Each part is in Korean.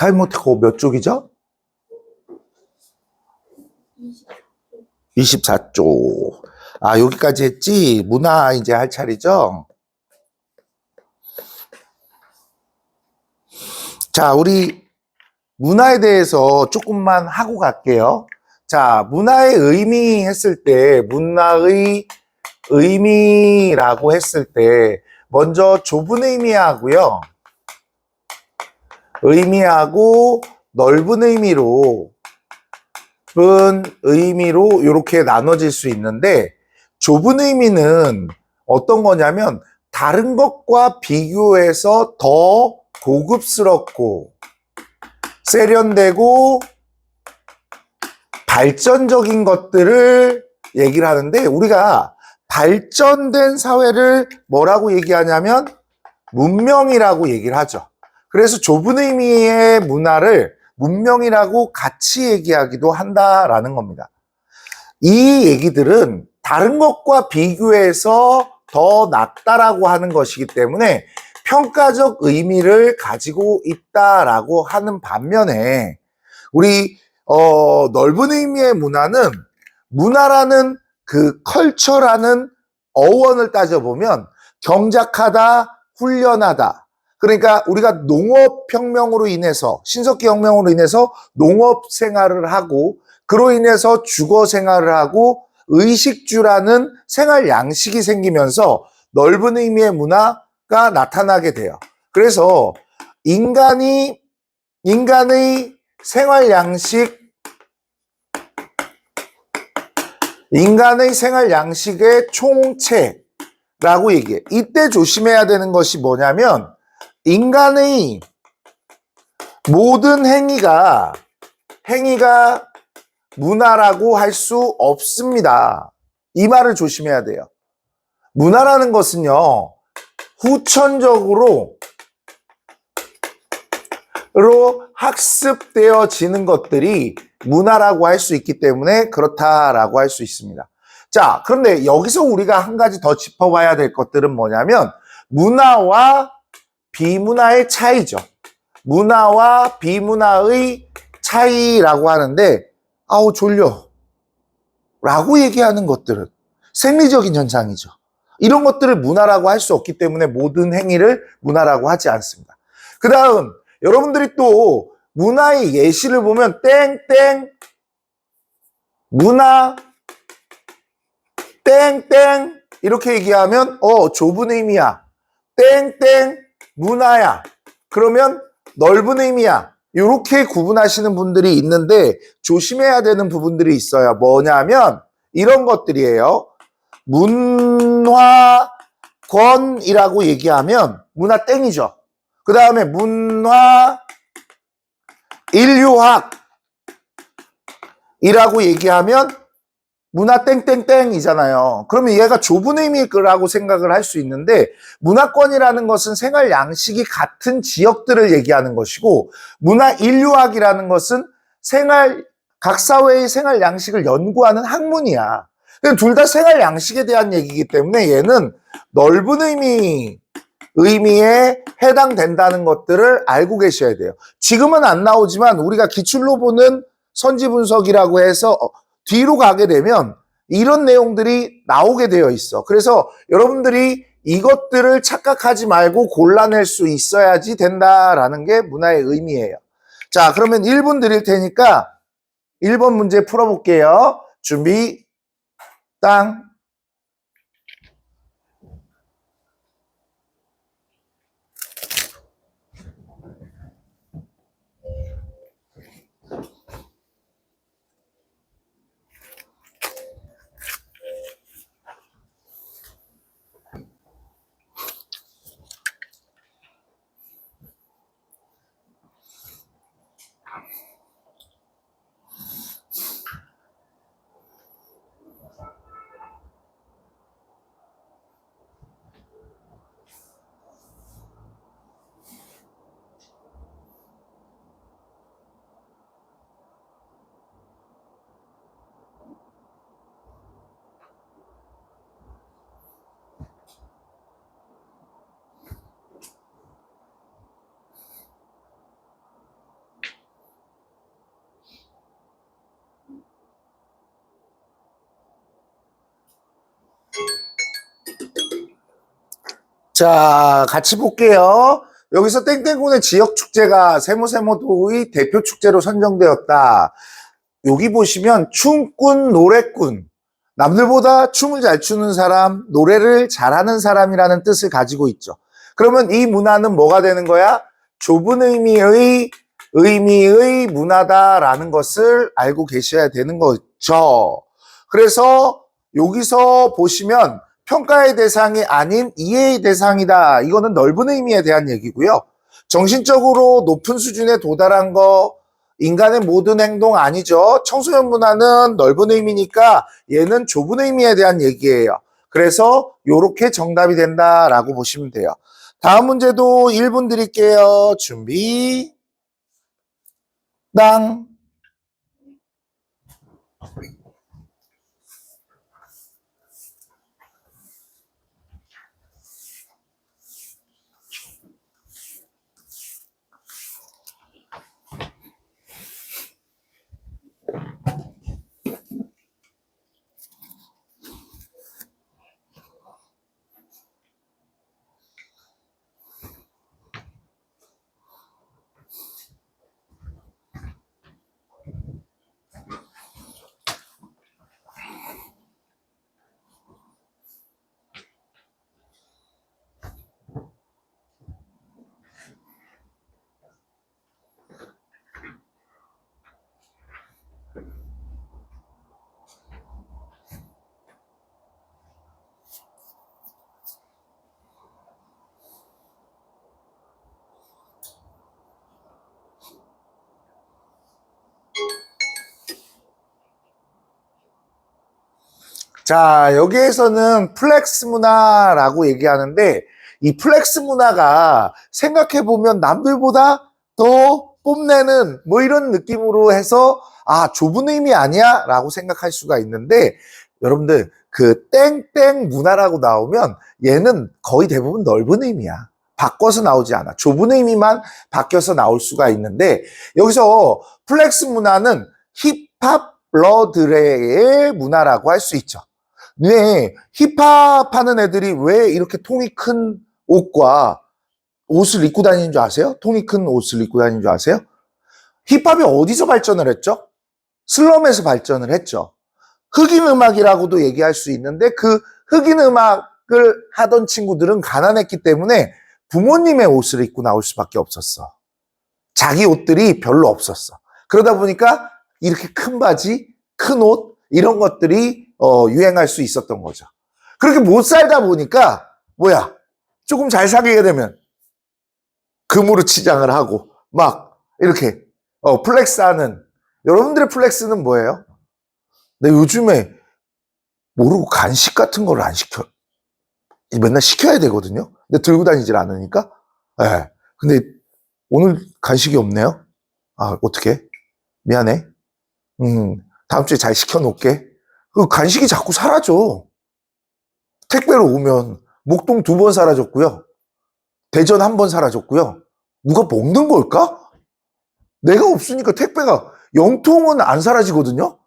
잘못하고 몇 쪽이죠? 24쪽. 아, 여기까지 했지? 문화 이제 할 차례죠? 자, 우리 문화에 대해서 조금만 하고 갈게요. 자, 문화의 의미 했을 때, 문화의 의미라고 했을 때, 먼저 좁은 의미하고요. 의미하고 넓은 의미로 이렇게 나눠질 수 있는데, 좁은 의미는 어떤 거냐면 다른 것과 비교해서 더 고급스럽고 세련되고 발전적인 것들을 얘기를 하는데, 우리가 발전된 사회를 뭐라고 얘기하냐면 문명이라고 얘기를 하죠. 그래서 좁은 의미의 문화를 문명이라고 같이 얘기하기도 한다라는 겁니다. 이 얘기들은 다른 것과 비교해서 더 낫다라고 하는 것이기 때문에 평가적 의미를 가지고 있다라고 하는 반면에, 우리 넓은 의미의 문화라는 그 컬처라는 어원을 따져보면 경작하다, 훈련하다. 그러니까 우리가 농업혁명으로 인해서, 신석기혁명으로 인해서 농업 생활을 하고, 그로 인해서 주거 생활을 하고 의식주라는 생활 양식이 생기면서 넓은 의미의 문화가 나타나게 돼요. 그래서 인간의 생활 양식의 총체라고 얘기해. 이때 조심해야 되는 것이 뭐냐면, 인간의 모든 행위가 문화라고 할 수 없습니다. 이 말을 조심해야 돼요. 문화라는 것은요, 후천적으로 학습되어지는 것들이 문화라고 할 수 있기 때문에 그렇다라고 할 수 있습니다. 자, 그런데 여기서 우리가 한 가지 더 짚어봐야 될 것들은 뭐냐면, 문화와 비문화의 차이죠. 문화와 비문화의 차이라고 하는데, 아우 졸려 라고 얘기하는 것들은 생리적인 현상이죠. 이런 것들을 문화라고 할 수 없기 때문에 모든 행위를 문화라고 하지 않습니다. 그 다음, 여러분들이 또 문화의 예시를 보면 땡땡 문화 땡땡 이렇게 얘기하면 좁은 의미야. 땡땡 문화야. 그러면 넓은 의미야. 이렇게 구분하시는 분들이 있는데, 조심해야 되는 부분들이 있어요. 뭐냐면 이런 것들이에요. 문화권이라고 얘기하면 문화 땡이죠. 그 다음에 문화 인류학이라고 얘기하면 문화 땡땡땡이잖아요. 그러면 얘가 좁은 의미라고 생각을 할 수 있는데, 문화권이라는 것은 생활 양식이 같은 지역들을 얘기하는 것이고, 문화 인류학이라는 것은 각 사회의 생활 양식을 연구하는 학문이야. 둘 다 생활 양식에 대한 얘기이기 때문에 얘는 넓은 의미에 해당된다는 것들을 알고 계셔야 돼요. 지금은 안 나오지만 우리가 기출로 보는 선지 분석이라고 해서 뒤로 가게 되면 이런 내용들이 나오게 되어 있어. 그래서 여러분들이 이것들을 착각하지 말고 골라낼 수 있어야지 된다라는 게 문화의 의미예요. 자, 그러면 1분 드릴 테니까 1번 문제 풀어볼게요. 준비, 땅. 자, 같이 볼게요. 여기서 땡땡군의 지역 축제가 세모세모도의 대표 축제로 선정되었다. 여기 보시면 춤꾼, 노래꾼. 남들보다 춤을 잘 추는 사람, 노래를 잘하는 사람이라는 뜻을 가지고 있죠. 그러면 이 문화는 뭐가 되는 거야? 좁은 의미의 문화다라는 것을 알고 계셔야 되는 거죠. 그래서 여기서 보시면 평가의 대상이 아닌 이해의 대상이다. 이거는 넓은 의미에 대한 얘기고요. 정신적으로 높은 수준에 도달한 거, 인간의 모든 행동 아니죠. 청소년 문화는 넓은 의미니까 얘는 좁은 의미에 대한 얘기예요. 그래서 요렇게 정답이 된다라고 보시면 돼요. 다음 문제도 1분 드릴게요. 준비, 땅. 자, 여기에서는 플렉스 문화라고 얘기하는데 이 플렉스 문화가 생각해보면 남들보다 더 뽐내는 뭐 이런 느낌으로 해서 아, 좁은 의미 아니야? 라고 생각할 수가 있는데 여러분들 그 땡땡 문화라고 나오면 얘는 거의 대부분 넓은 의미야. 바꿔서 나오지 않아. 좁은 의미만 바뀌어서 나올 수가 있는데 여기서 플렉스 문화는 힙합 러들의 문화라고 할 수 있죠. 네, 힙합 하는 애들이 왜 이렇게 통이 큰 옷과 옷을 입고 다니는 줄 아세요? 통이 큰 옷을 입고 다니는 줄 아세요? 힙합이 어디서 발전을 했죠? 슬럼에서 발전을 했죠. 흑인 음악이라고도 얘기할 수 있는데 그 흑인 음악을 하던 친구들은 가난했기 때문에 부모님의 옷을 입고 나올 수밖에 없었어. 자기 옷들이 별로 없었어. 그러다 보니까 이렇게 큰 바지, 큰 옷, 이런 것들이 유행할 수 있었던 거죠. 그렇게 못 살다 보니까 뭐야? 조금 잘 사귀게 되면 금으로 치장을 하고 막 이렇게 플렉스하는 여러분들의 플렉스는 뭐예요? 내 요즘에 모르고 간식 같은 걸 안 시켜. 맨날 시켜야 되거든요. 근데 들고 다니질 않으니까. 네. 근데 오늘 간식이 없네요. 아, 어떡해? 미안해. 다음 주에 잘 시켜놓을게. 그 간식이 자꾸 사라져. 택배로 오면 목동 2번 사라졌고요. 대전 1번 사라졌고요. 누가 먹는 걸까? 내가 없으니까 택배가 영통은 안 사라지거든요.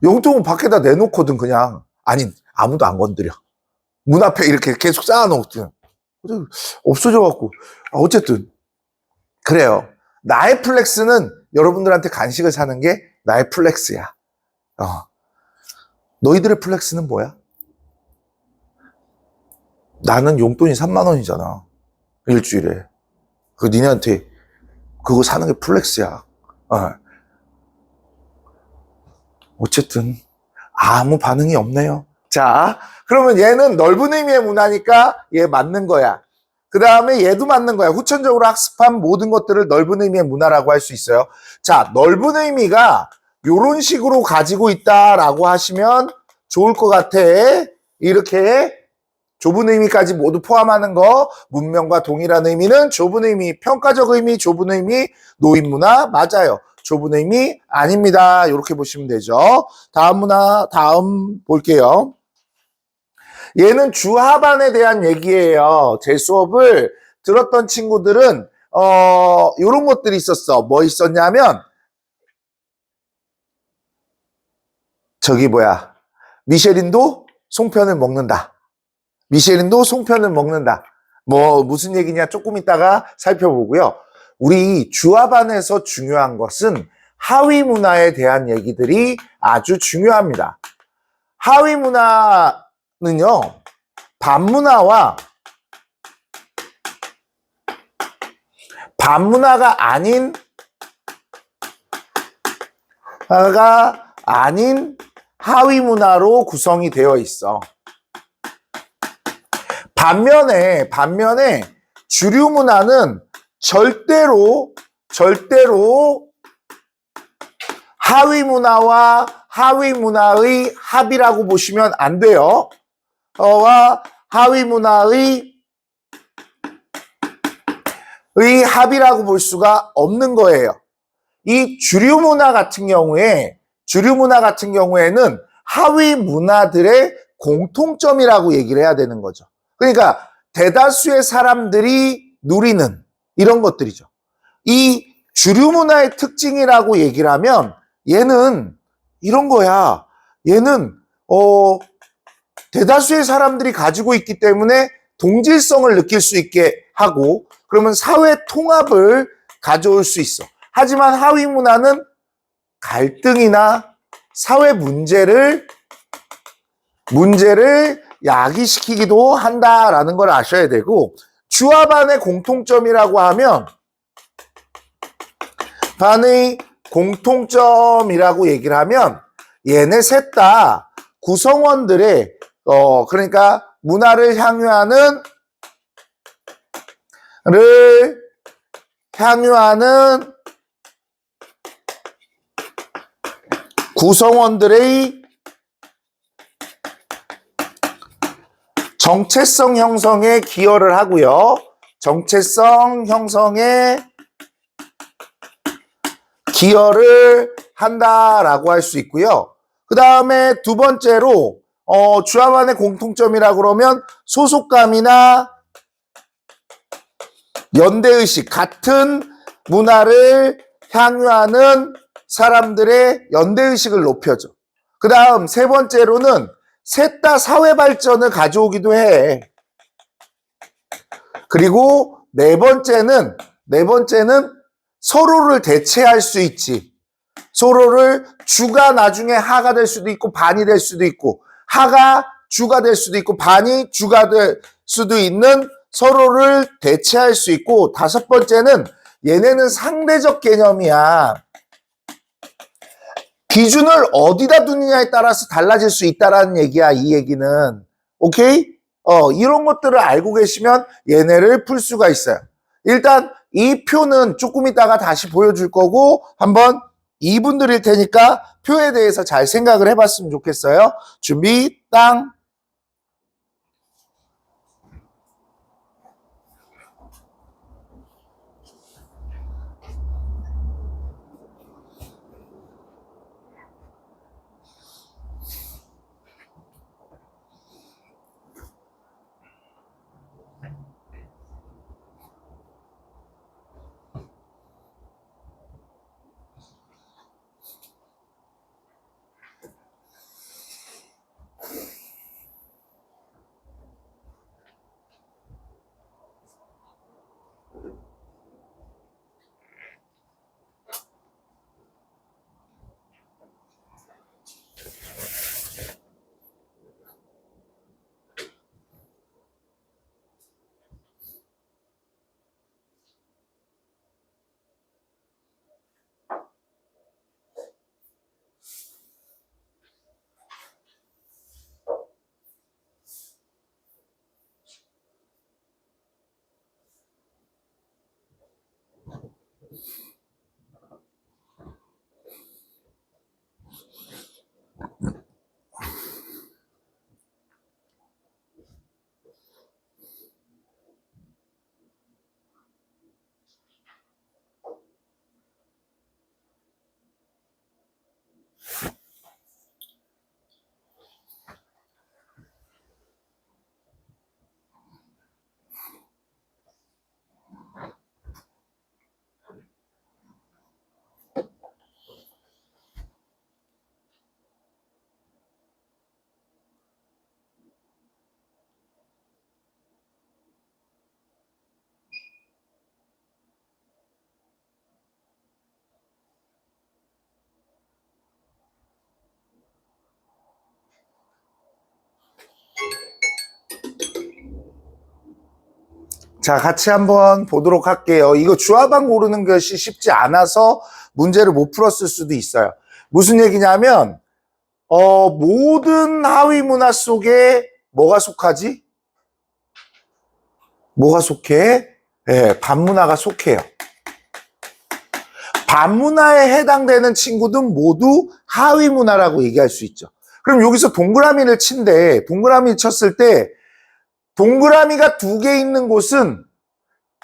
영통은 밖에다 내놓거든 그냥. 아니 아무도 안 건드려. 문 앞에 이렇게 계속 쌓아놓거든. 없어져갖고 어쨌든 그래요. 나의 플렉스는 여러분들한테 간식을 사는 게 나의 플렉스야. 너희들의 플렉스는 뭐야? 나는 용돈이 3만 원이잖아. 일주일에. 그 니네한테 그거 사는 게 플렉스야. 어쨌든 아무 반응이 없네요. 자, 그러면 얘는 넓은 의미의 문화니까 얘 맞는 거야. 그 다음에 얘도 맞는 거야. 후천적으로 학습한 모든 것들을 넓은 의미의 문화라고 할 수 있어요. 자, 넓은 의미가 이런 식으로 가지고 있다라고 하시면 좋을 것 같아. 이렇게 좁은 의미까지 모두 포함하는 거, 문명과 동일한 의미는 좁은 의미, 평가적 의미, 좁은 의미, 노인 문화 맞아요. 좁은 의미 아닙니다. 이렇게 보시면 되죠. 다음 문화, 다음 볼게요. 얘는 주하반에 대한 얘기예요. 제 수업을 들었던 친구들은 이런 것들이 있었어. 뭐 있었냐면 저기 뭐야 미쉐린도 송편을 먹는다. 미쉐린도 송편을 먹는다. 무슨 얘기냐 조금 이따가 살펴보고요. 우리 주합안에서 중요한 것은 하위 문화에 대한 얘기들이 아주 중요합니다. 하위 문화는요, 반문화가 아닌 하위 문화로 구성이 되어 있어. 반면에 주류 문화는 절대로 하위 문화와 하위 문화의 합이라고 보시면 안 돼요. 하위 문화의 합이라고 볼 수가 없는 거예요. 이 주류 문화 같은 경우에는 하위 문화들의 공통점이라고 얘기를 해야 되는 거죠. 그러니까 대다수의 사람들이 누리는 이런 것들이죠. 이 주류 문화의 특징이라고 얘기를 하면 얘는 이런 거야. 얘는 대다수의 사람들이 가지고 있기 때문에 동질성을 느낄 수 있게 하고, 그러면 사회 통합을 가져올 수 있어. 하지만 하위 문화는 갈등이나 사회 문제를 야기시키기도 한다라는 걸 아셔야 되고, 주합안의 공통점이라고 하면 반의 공통점이라고 얘기를 하면 얘네 셋 다 구성원들의 그러니까 문화를 향유하는 구성원들의 정체성 형성에 기여를 하고요. 정체성 형성에 기여를 한다라고 할 수 있고요. 그 다음에 두 번째로 주합안의 공통점이라고 그러면 소속감이나 연대의식, 같은 문화를 향유하는 사람들의 연대의식을 높여줘. 그 다음 세 번째로는 셋 다 사회 발전을 가져오기도 해. 그리고 네 번째는 서로를 대체할 수 있지. 서로를 주가 나중에 하가 될 수도 있고 반이 될 수도 있고, 하가 주가 될 수도 있고 반이 주가 될 수도 있는 서로를 대체할 수 있고, 다섯 번째는 얘네는 상대적 개념이야. 기준을 어디다 두느냐에 따라서 달라질 수 있다라는 얘기야, 이 얘기는. 오케이? 이런 것들을 알고 계시면 얘네를 풀 수가 있어요. 일단 이 표는 조금 이따가 다시 보여줄 거고, 한번 2분 드릴 테니까 표에 대해서 잘 생각을 해봤으면 좋겠어요. 준비, 땅. 자, 같이 한번 보도록 할게요. 이거 주어방 고르는 것이 쉽지 않아서 문제를 못 풀었을 수도 있어요. 무슨 얘기냐면 모든 하위 문화 속에 뭐가 속하지? 뭐가 속해? 네, 반문화가 속해요. 반문화에 해당되는 친구들은 모두 하위 문화라고 얘기할 수 있죠. 그럼 여기서 동그라미를 친대. 동그라미 쳤을 때 동그라미가 2개 있는 곳은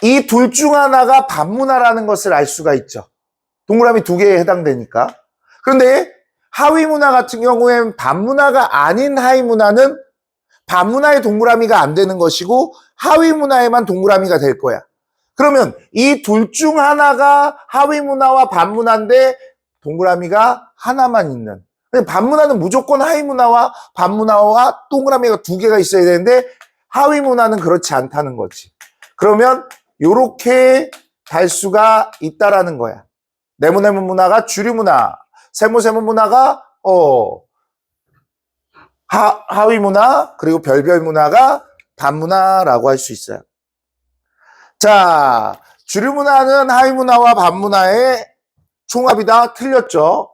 이 둘 중 하나가 반문화라는 것을 알 수가 있죠. 동그라미 2개에 해당되니까. 그런데 하위 문화 같은 경우에는 반문화가 아닌 하위 문화는 반문화의 동그라미가 안 되는 것이고 하위 문화에만 동그라미가 될 거야. 그러면 이 둘 중 하나가 하위 문화와 반문화인데 동그라미가 하나만 있는. 반문화는 무조건 하위 문화와 반문화와 동그라미가 2개가 있어야 되는데 하위 문화는 그렇지 않다는 거지. 그러면 요렇게 달 수가 있다라는 거야. 네모네모 문화가 주류 문화, 세모세모 문화가 하위 문화, 그리고 별별 문화가 반문화라고 할 수 있어요. 자, 주류 문화는 하위 문화와 반문화의 총합이다. 틀렸죠.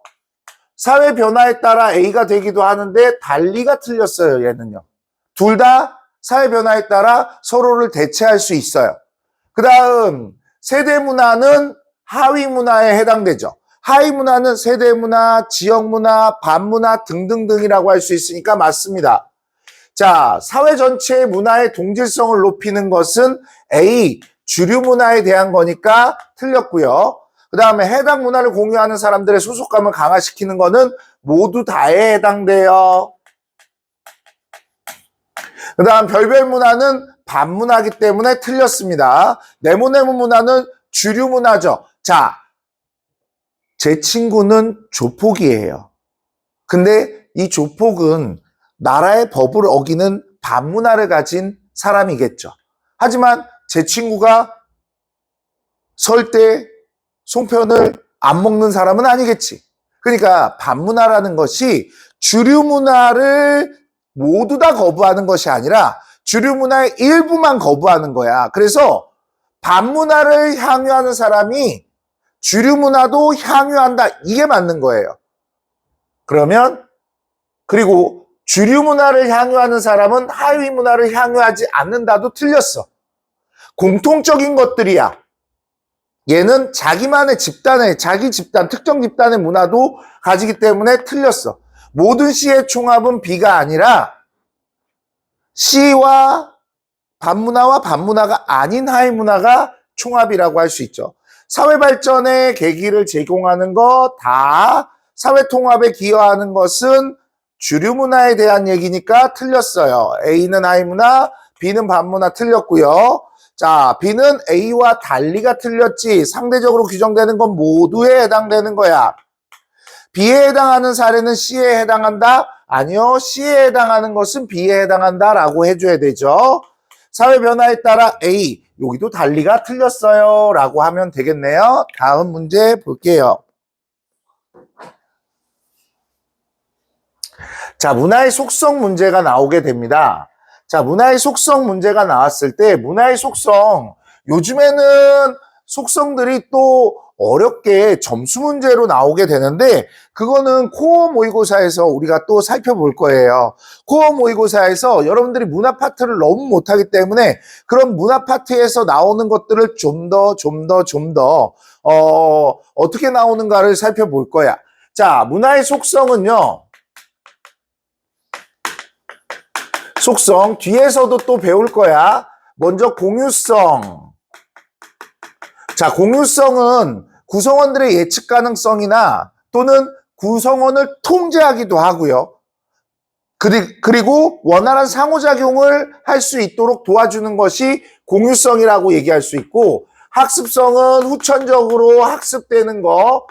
사회 변화에 따라 A가 되기도 하는데 달리가 틀렸어요. 얘는요. 둘 다 사회 변화에 따라 서로를 대체할 수 있어요. 그 다음 세대 문화는 하위 문화에 해당되죠. 하위 문화는 세대 문화, 지역 문화, 반문화 등등등이라고 할 수 있으니까 맞습니다. 자, 사회 전체의 문화의 동질성을 높이는 것은 A, 주류 문화에 대한 거니까 틀렸고요. 그 다음에 해당 문화를 공유하는 사람들의 소속감을 강화시키는 거는 모두 다에 해당돼요. 그 다음 별별 문화는 반문화이기 때문에 틀렸습니다. 네모네모 문화는 주류 문화죠. 자, 제 친구는 조폭이에요. 근데 이 조폭은 나라의 법을 어기는 반문화를 가진 사람이겠죠. 하지만 제 친구가 설 때 송편을 안 먹는 사람은 아니겠지. 그러니까 반문화라는 것이 주류 문화를 모두 다 거부하는 것이 아니라 주류 문화의 일부만 거부하는 거야. 그래서 반문화를 향유하는 사람이 주류 문화도 향유한다. 이게 맞는 거예요. 그러면 그리고 주류 문화를 향유하는 사람은 하위 문화를 향유하지 않는다도 틀렸어. 공통적인 것들이야. 얘는 자기만의 집단의, 자기 집단, 특정 집단의 문화도 가지기 때문에 틀렸어. 모든 C의 총합은 B가 아니라 C와 반문화와 반문화가 아닌 하위 문화가 총합이라고 할 수 있죠. 사회 발전의 계기를 제공하는 거 다 사회 통합에 기여하는 것은 주류 문화에 대한 얘기니까 틀렸어요. A는 하위 문화, B는 반문화 틀렸고요. 자, B는 A와 달리가 틀렸지. 상대적으로 규정되는 건 모두에 해당되는 거야. B에 해당하는 사례는 C에 해당한다? 아니요. C에 해당하는 것은 B에 해당한다라고 해줘야 되죠. 사회 변화에 따라 A, 여기도 달리가 틀렸어요 라고 하면 되겠네요. 다음 문제 볼게요. 자, 문화의 속성 문제가 나오게 됩니다. 자, 문화의 속성 문제가 나왔을 때 문화의 속성, 요즘에는 속성들이 또 어렵게 점수 문제로 나오게 되는데 그거는 코어 모의고사에서 우리가 또 살펴볼 거예요. 코어 모의고사에서 여러분들이 문화 파트를 너무 못하기 때문에 그런 문화 파트에서 나오는 것들을 좀 더 어떻게 나오는가를 살펴볼 거야. 자, 문화의 속성은요. 속성 뒤에서도 또 배울 거야. 먼저 공유성. 자, 공유성은 구성원들의 예측 가능성이나 또는 구성원을 통제하기도 하고요. 그리고 원활한 상호작용을 할 수 있도록 도와주는 것이 공유성이라고 얘기할 수 있고, 학습성은 후천적으로 학습되는 거.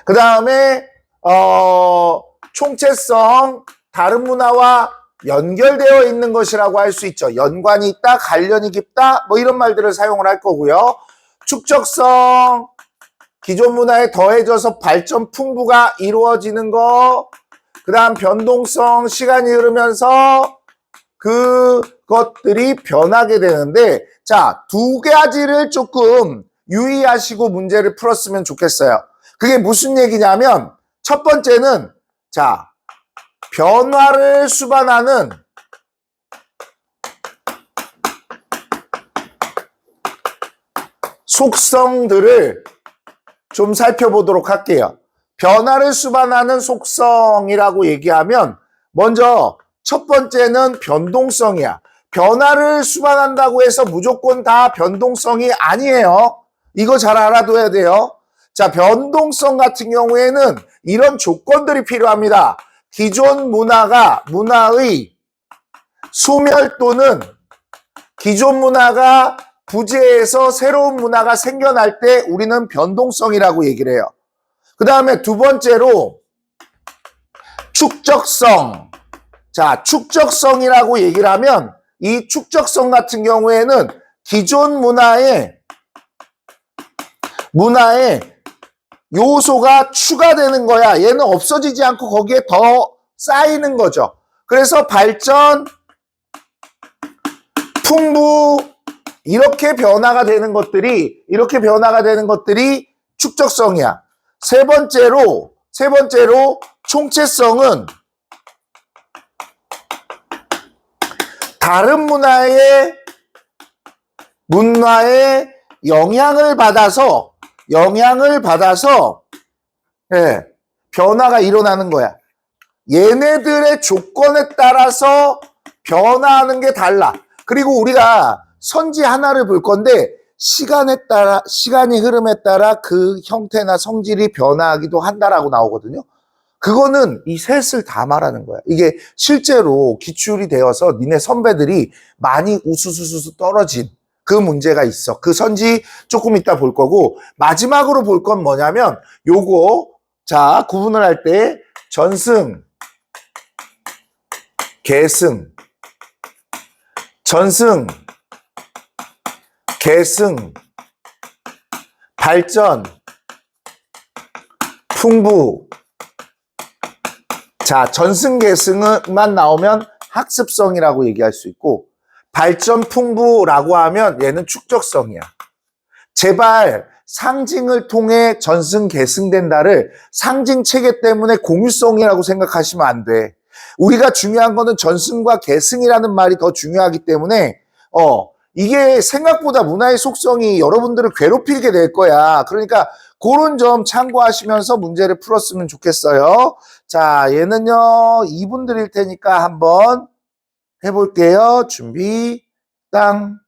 그 다음에 총체성, 다른 문화와 연결되어 있는 것이라고 할 수 있죠. 연관이 있다, 관련이 깊다, 뭐 이런 말들을 사용을 할 거고요. 축적성, 기존 문화에 더해져서 발전 풍부가 이루어지는 거. 그 다음 변동성, 시간이 흐르면서 그것들이 변하게 되는데, 자, 두 가지를 조금 유의하시고 문제를 풀었으면 좋겠어요. 그게 무슨 얘기냐면, 첫 번째는, 자, 변화를 수반하는 속성들을 좀 살펴보도록 할게요. 변화를 수반하는 속성이라고 얘기하면 먼저 첫 번째는 변동성이야. 변화를 수반한다고 해서 무조건 다 변동성이 아니에요. 이거 잘 알아둬야 돼요. 자, 변동성 같은 경우에는 이런 조건들이 필요합니다. 기존 문화의 소멸 또는 기존 문화가 부재해서 새로운 문화가 생겨날 때 우리는 변동성이라고 얘기를 해요. 그 다음에 두 번째로 축적성. 자, 축적성이라고 얘기를 하면 이 축적성 같은 경우에는 기존 문화에 요소가 추가되는 거야. 얘는 없어지지 않고 거기에 더 쌓이는 거죠. 그래서 발전, 풍부, 이렇게 변화가 되는 것들이 축적성이야. 세 번째로 총체성은 다른 문화의 영향을 받아서 변화가 일어나는 거야. 얘네들의 조건에 따라서 변화하는 게 달라. 그리고 우리가 선지 하나를 볼 건데 시간이 흐름에 따라 그 형태나 성질이 변화하기도 한다라고 나오거든요. 그거는 이 셋을 다 말하는 거야. 이게 실제로 기출이 되어서 니네 선배들이 많이 우수수수 떨어진 그 문제가 있어. 그 선지 조금 이따 볼 거고, 마지막으로 볼 건 뭐냐면 요거, 자, 구분을 할 때 전승, 계승, 전승, 계승, 발전, 풍부. 자, 전승, 계승만 나오면 학습성이라고 얘기할 수 있고, 발전, 풍부라고 하면 얘는 축적성이야. 제발 상징을 통해 전승, 계승된다를 상징 체계 때문에 공유성이라고 생각하시면 안 돼. 우리가 중요한 거는 전승과 계승이라는 말이 더 중요하기 때문에 이게 생각보다 문화의 속성이 여러분들을 괴롭히게 될 거야. 그러니까 그런 점 참고하시면서 문제를 풀었으면 좋겠어요. 자, 얘는요 2분 드릴 테니까 한번 해볼게요. 준비 땅.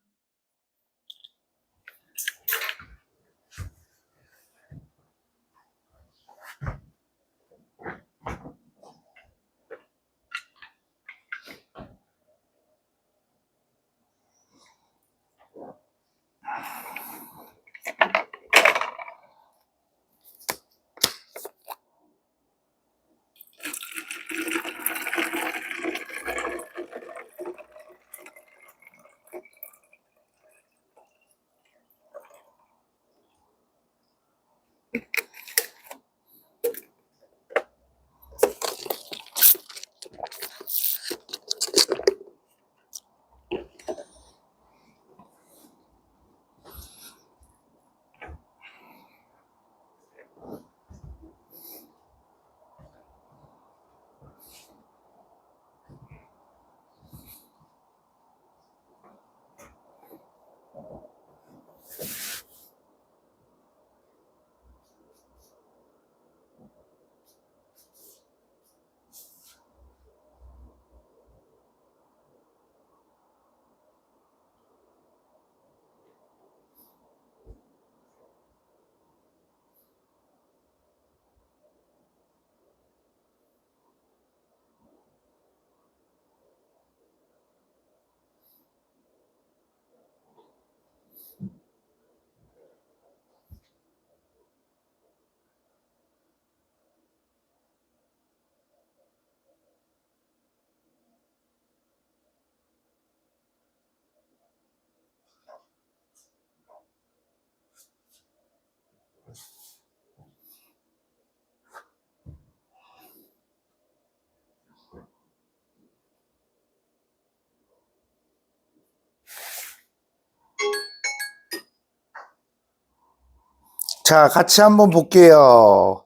자, 같이 한번 볼게요.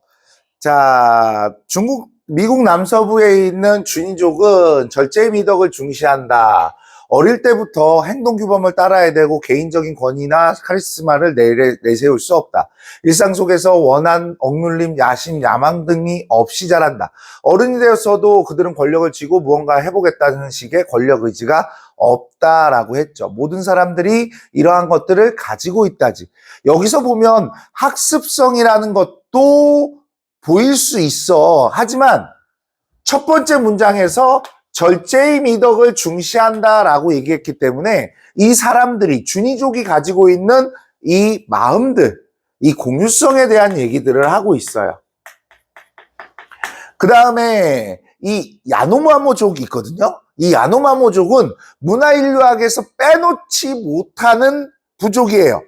자, 미국 남서부에 있는 주니족은 절제의 미덕을 중시한다. 어릴 때부터 행동규범을 따라야 되고 개인적인 권위나 카리스마를 내세울 수 없다. 일상 속에서 원한, 억눌림, 야심, 야망 등이 없이 자란다. 어른이 되었어도 그들은 권력을 쥐고 무언가 해보겠다는 식의 권력 의지가 없다라고 했죠. 모든 사람들이 이러한 것들을 가지고 있다지. 여기서 보면 학습성이라는 것도 보일 수 있어. 하지만 첫 번째 문장에서 절제의 미덕을 중시한다라고 얘기했기 때문에 이 사람들이 주니족이 가지고 있는 이 마음들, 이 공유성에 대한 얘기들을 하고 있어요. 그 다음에 이 야노마모족이 있거든요. 이 야노마모족은 문화인류학에서 빼놓지 못하는 부족이에요.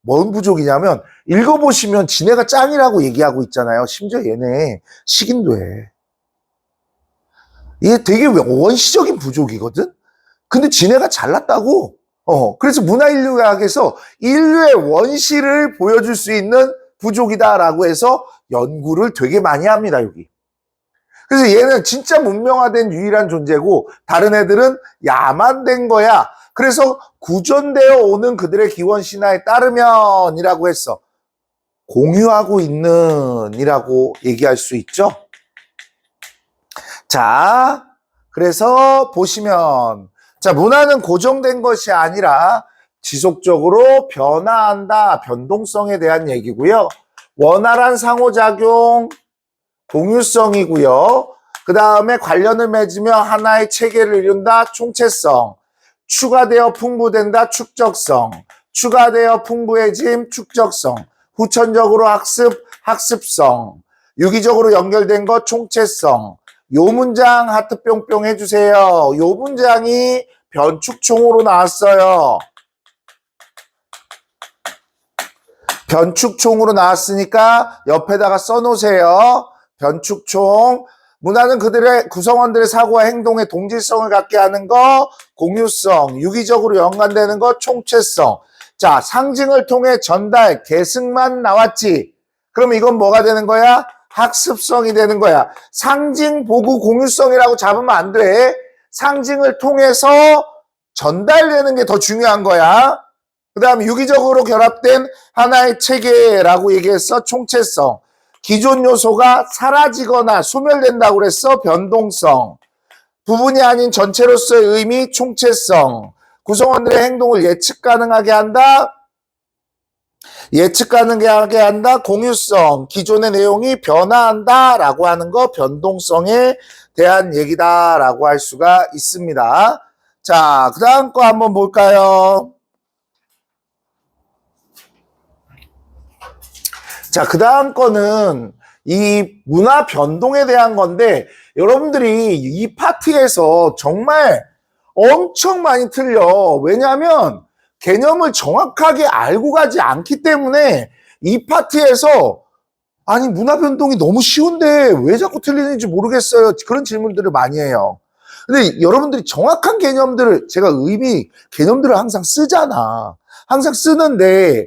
뭔 부족이냐면 읽어보시면 지네가 짱이라고 얘기하고 있잖아요. 심지어 얘네 식인도 해. 이게 되게 원시적인 부족이거든? 근데 지네가 잘났다고? 그래서 문화인류학에서 인류의 원시를 보여줄 수 있는 부족이다라고 해서 연구를 되게 많이 합니다, 여기. 그래서 얘는 진짜 문명화된 유일한 존재고, 다른 애들은 야만된 거야. 그래서 구전되어 오는 그들의 기원 신화에 따르면이라고 했어. 공유하고 있는이라고 얘기할 수 있죠. 자, 그래서 보시면, 자, 문화는 고정된 것이 아니라 지속적으로 변화한다. 변동성에 대한 얘기고요. 원활한 상호작용, 공유성이고요. 그 다음에 관련을 맺으며 하나의 체계를 이룬다. 총체성. 추가되어 풍부된다. 축적성. 추가되어 풍부해짐. 축적성. 후천적으로 학습, 학습성. 유기적으로 연결된 것, 총체성. 요 문장 하트 뿅뿅 해주세요. 요 문장이 변축총으로 나왔어요. 변축총으로 나왔으니까 옆에다가 써놓으세요. 변축총. 문화는 그들의 구성원들의 사고와 행동의 동질성을 갖게 하는 거, 공유성. 유기적으로 연관되는 거, 총체성. 자, 상징을 통해 전달, 계승만 나왔지. 그럼 이건 뭐가 되는 거야? 학습성이 되는 거야. 상징, 보고, 공유성이라고 잡으면 안 돼. 상징을 통해서 전달되는 게 더 중요한 거야. 그 다음 유기적으로 결합된 하나의 체계라고 얘기했어. 총체성. 기존 요소가 사라지거나 소멸된다고 그랬어. 변동성. 부분이 아닌 전체로서의 의미, 총체성. 구성원들의 행동을 예측 가능하게 한다. 예측 가능하게 한다. 공유성. 기존의 내용이 변화한다 라고 하는 거 변동성에 대한 얘기다 라고 할 수가 있습니다. 자, 그 다음 거 한번 볼까요? 자, 그 다음 거는 이 문화 변동에 대한 건데 여러분들이 이 파트에서 정말 엄청 많이 틀려. 왜냐하면 개념을 정확하게 알고 가지 않기 때문에 이 파트에서 아니 문화 변동이 너무 쉬운데 왜 자꾸 틀리는지 모르겠어요. 그런 질문들을 많이 해요. 근데 여러분들이 정확한 개념들을 제가 개념들을 항상 쓰잖아. 항상 쓰는데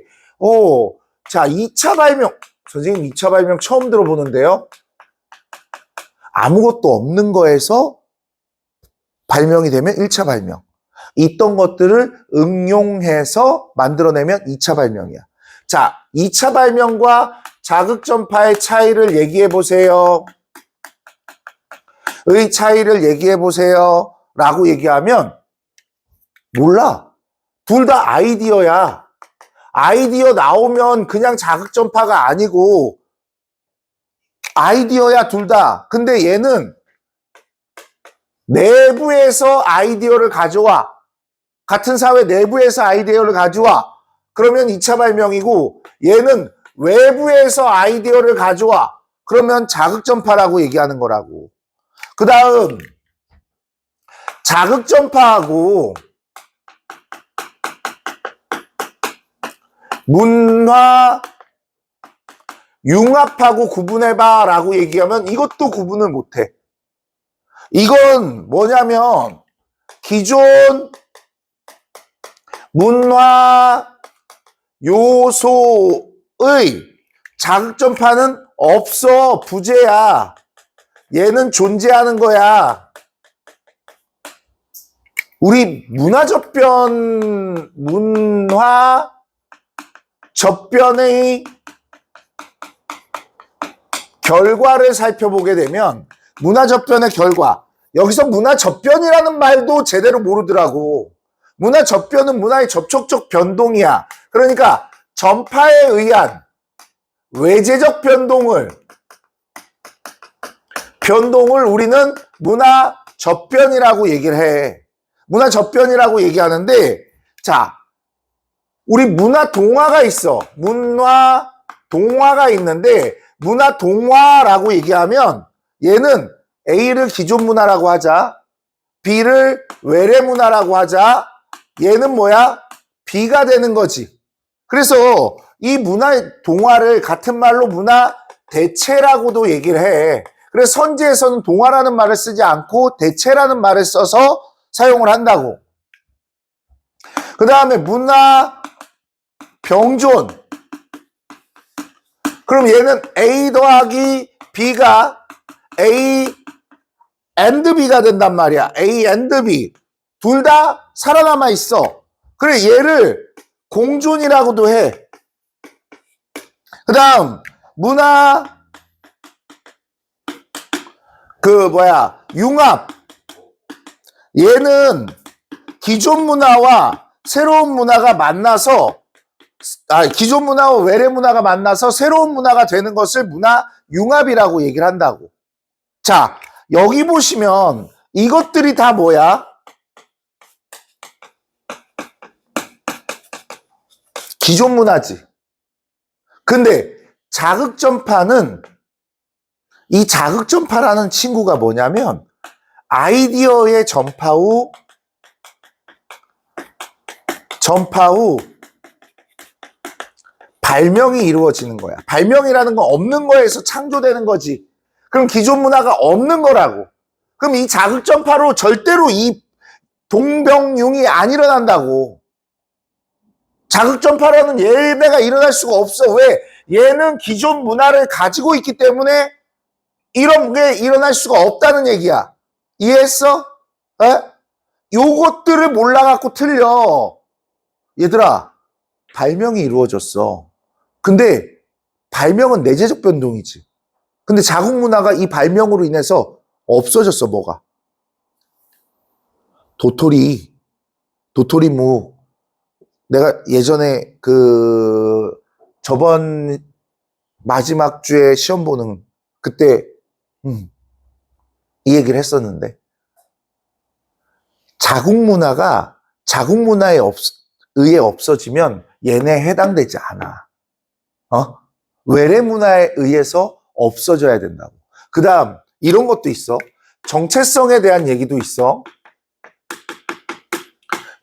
자 2차 발명 선생님 2차 발명 처음 들어보는데요. 아무것도 없는 거에서 발명이 되면 1차 발명. 있던 것들을 응용해서 만들어내면 2차 발명이야. 자, 2차 발명과 자극전파의 차이를 얘기해 보세요. 의 차이를 얘기해 보세요. 라고 얘기하면 몰라. 둘 다 아이디어야. 아이디어 나오면 그냥 자극전파가 아니고 아이디어야 둘 다. 근데 얘는 내부에서 아이디어를 가져와. 같은 사회 내부에서 아이디어를 가져와. 그러면 2차 발명이고 얘는 외부에서 아이디어를 가져와. 그러면 자극전파라고 얘기하는 거라고. 그 다음 자극전파하고 문화 융합하고 구분해봐 라고 얘기하면 이것도 구분을 못해. 이건 뭐냐면 기존 문화 요소의 자극전파는 없어. 부재야. 얘는 존재하는 거야. 우리 문화접변의 결과를 살펴보게 되면 문화접변의 결과, 여기서 문화접변이라는 말도 제대로 모르더라고. 문화접변은 문화의 접촉적 변동이야. 그러니까 전파에 의한 외재적 변동을 우리는 문화접변이라고 얘기를 해. 문화접변이라고 얘기하는데, 자, 우리 문화동화가 있어. 문화동화가 있는데, 문화동화라고 얘기하면 얘는 A를 기존문화라고 하자, B를 외래문화라고 하자, 얘는 뭐야? B가 되는 거지. 그래서 이 문화동화를 같은 말로 문화대체라고도 얘기를 해. 그래서 선지에서는 동화라는 말을 쓰지 않고 대체라는 말을 써서 사용을 한다고. 그 다음에 문화병존. 그럼 얘는 A 더하기 B가 A and B가 된단 말이야. A and B. 둘 다 살아남아 있어. 그래, 얘를 공존이라고도 해. 그 다음, 융합. 얘는 기존 문화와 새로운 문화가 만나서, 기존 문화와 외래 문화가 만나서 새로운 문화가 되는 것을 문화융합이라고 얘기를 한다고. 자, 여기 보시면 이것들이 다 뭐야? 기존 문화지. 근데 자극전파는, 이 자극전파라는 친구가 뭐냐면 아이디어의 전파 후 발명이 이루어지는 거야. 발명이라는 건 없는 거에서 창조되는 거지. 그럼 기존 문화가 없는 거라고. 그럼 이 자극전파로 절대로 이 동병융이 안 일어난다고. 자극전파라는 예배가 일어날 수가 없어. 왜? 얘는 기존 문화를 가지고 있기 때문에 이런 게 일어날 수가 없다는 얘기야. 이해했어? 에? 요것들을 몰라갖고 틀려. 얘들아, 발명이 이루어졌어. 근데 발명은 내재적 변동이지. 근데 자국 문화가 이 발명으로 인해서 없어졌어. 뭐가? 도토리무. 내가 예전에 저번 마지막 주에 시험 보는 그때 이 얘기를 했었는데, 자국 문화에 의해 없어지면 얘네 해당되지 않아. 외래 문화에 의해서 없어져야 된다고. 그 다음 이런 것도 있어. 정체성에 대한 얘기도 있어.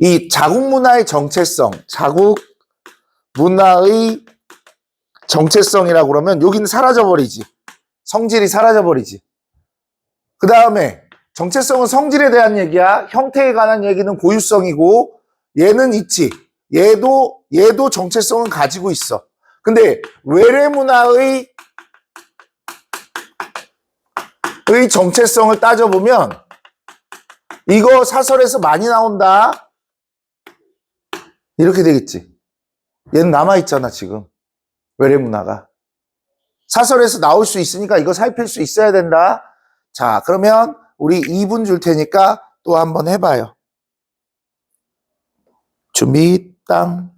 이 자국 문화의 정체성, 자국 문화의 정체성이라고 그러면 여기는 사라져버리지. 성질이 사라져버리지. 그 다음에 정체성은 성질에 대한 얘기야. 형태에 관한 얘기는 고유성이고, 얘는 있지. 얘도 정체성은 가지고 있어. 근데 외래 문화의 정체성을 따져보면 이거 사설에서 많이 나온다. 이렇게 되겠지. 얘는 남아있잖아, 지금. 외래 문화가. 사설에서 나올 수 있으니까 이거 살필 수 있어야 된다. 자, 그러면 우리 2분 줄 테니까 또 한번 해봐요. 준비, 땅.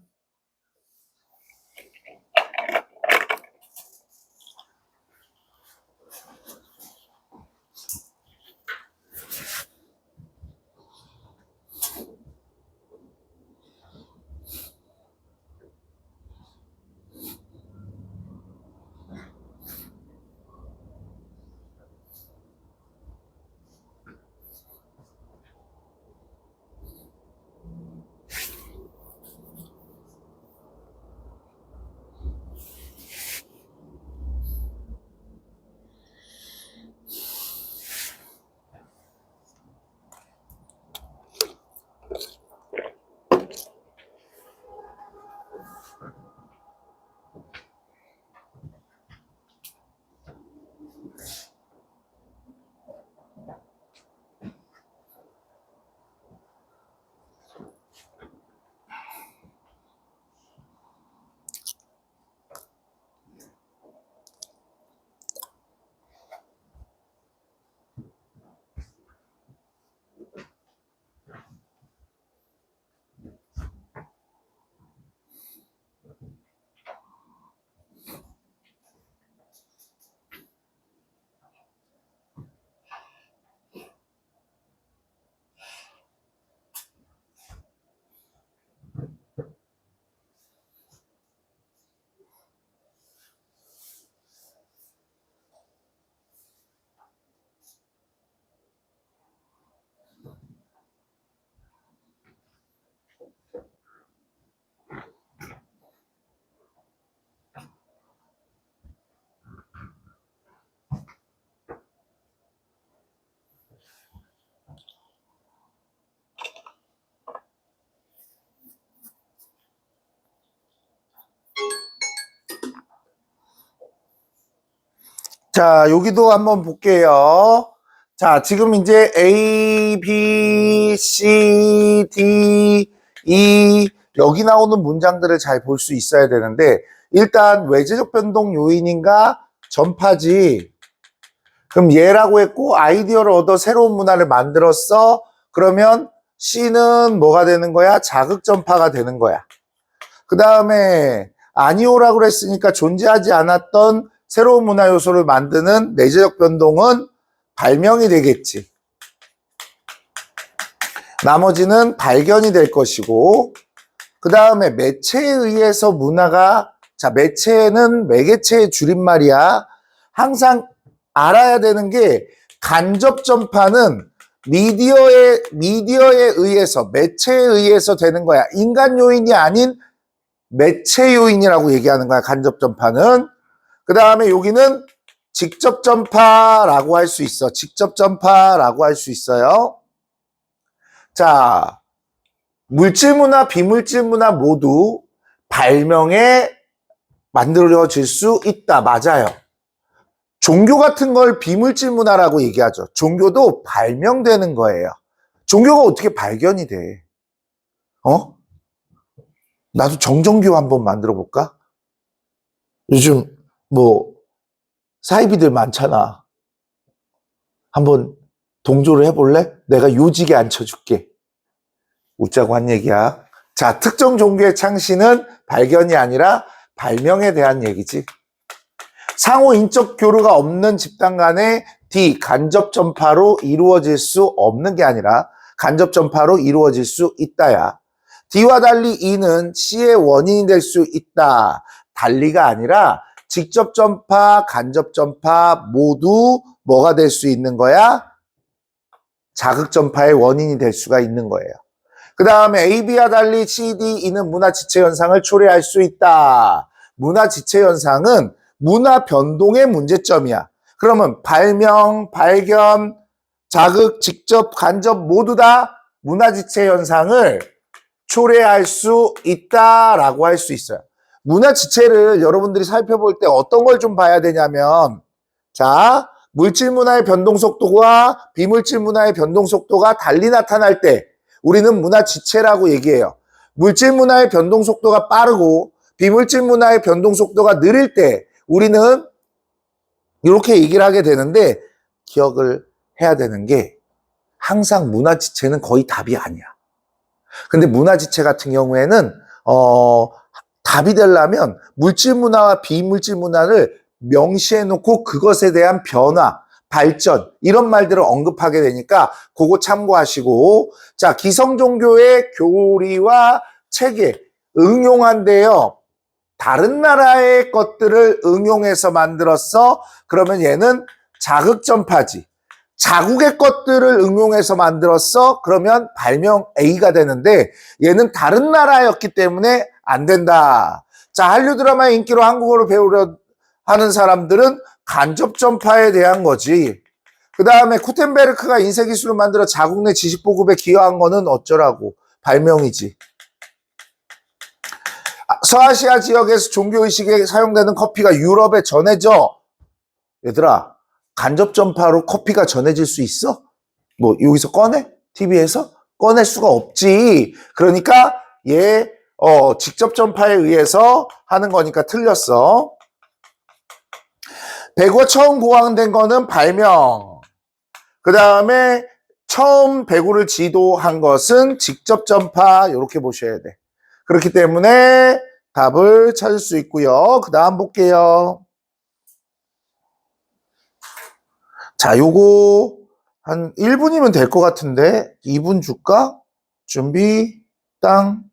자, 여기도 한번 볼게요. 자, 지금 이제 A, B, C, D, E 여기 나오는 문장들을 잘 볼 수 있어야 되는데 일단 외재적 변동 요인인가 전파지. 그럼 얘라고 했고 아이디어를 얻어 새로운 문화를 만들었어. 그러면 C는 뭐가 되는 거야? 자극 전파가 되는 거야. 그 다음에 아니오라고 그랬으니까 존재하지 않았던 새로운 문화 요소를 만드는 내재적 변동은 발명이 되겠지. 나머지는 발견이 될 것이고, 그 다음에 매체에 의해서 문화가, 자, 매체는 매개체의 줄임말이야. 항상 알아야 되는 게 간접 전파는 미디어에 의해서, 매체에 의해서 되는 거야. 인간 요인이 아닌 매체 요인이라고 얘기하는 거야, 간접 전파는. 그 다음에 여기는 직접 전파라고 할 수 있어. 직접 전파라고 할 수 있어요. 자, 물질 문화, 비물질 문화 모두 발명에 만들어질 수 있다. 맞아요. 종교 같은 걸 비물질 문화라고 얘기하죠. 종교도 발명되는 거예요. 종교가 어떻게 발견이 돼? 나도 정정교 한번 만들어 볼까? 요즘 뭐 사이비들 많잖아. 한번 동조를 해볼래? 내가 요지게 앉혀줄게. 웃자고 한 얘기야. 자, 특정 종교의 창시는 발견이 아니라 발명에 대한 얘기지. 상호 인적 교류가 없는 집단 간의 D, 간접 전파로 이루어질 수 없는 게 아니라 간접 전파로 이루어질 수 있다야. D와 달리 E는 C의 원인이 될 수 있다. 달리가 아니라 직접 전파, 간접 전파 모두 뭐가 될 수 있는 거야? 자극 전파의 원인이 될 수가 있는 거예요. 그 다음에 A, B와 달리 C, D, E는 문화 지체 현상을 초래할 수 있다. 문화 지체 현상은 문화 변동의 문제점이야. 그러면 발명, 발견, 자극, 직접, 간접 모두 다 문화 지체 현상을 초래할 수 있다라고 할 수 있어요. 문화 지체를 여러분들이 살펴볼 때 어떤 걸 좀 봐야 되냐면, 자, 물질 문화의 변동 속도와 비물질 문화의 변동 속도가 달리 나타날 때 우리는 문화 지체라고 얘기해요. 물질 문화의 변동 속도가 빠르고 비물질 문화의 변동 속도가 느릴 때 우리는 이렇게 얘기를 하게 되는데 기억을 해야 되는 게 항상 문화 지체는 거의 답이 아니야. 근데 문화 지체 같은 경우에는 답이 되려면 물질 문화와 비물질 문화를 명시해 놓고 그것에 대한 변화, 발전 이런 말들을 언급하게 되니까 그거 참고하시고 자 기성 종교의 교리와 체계 응용한데요. 다른 나라의 것들을 응용해서 만들었어. 그러면 얘는 자극 전파지. 자국의 것들을 응용해서 만들었어. 그러면 발명 A가 되는데 얘는 다른 나라였기 때문에 안 된다. 자, 한류 드라마의 인기로 한국어를 배우려 하는 사람들은 간접 전파에 대한 거지. 그 다음에 구텐베르크가 인쇄 기술을 만들어 자국 내 지식 보급에 기여한 거는 어쩌라고. 발명이지. 서아시아 지역에서 종교의식에 사용되는 커피가 유럽에 전해져. 얘들아, 간접 전파로 커피가 전해질 수 있어? 뭐 여기서 꺼내? TV에서? 꺼낼 수가 없지. 그러니까 얘 직접 전파에 의해서 하는 거니까 틀렸어. 배구가 처음 고안된 거는 발명. 그 다음에 처음 배구를 지도한 것은 직접 전파. 이렇게 보셔야 돼. 그렇기 때문에 답을 찾을 수 있고요. 그 다음 볼게요. 자, 요거 한 1분이면 될 것 같은데 2분 줄까? 준비, 땅.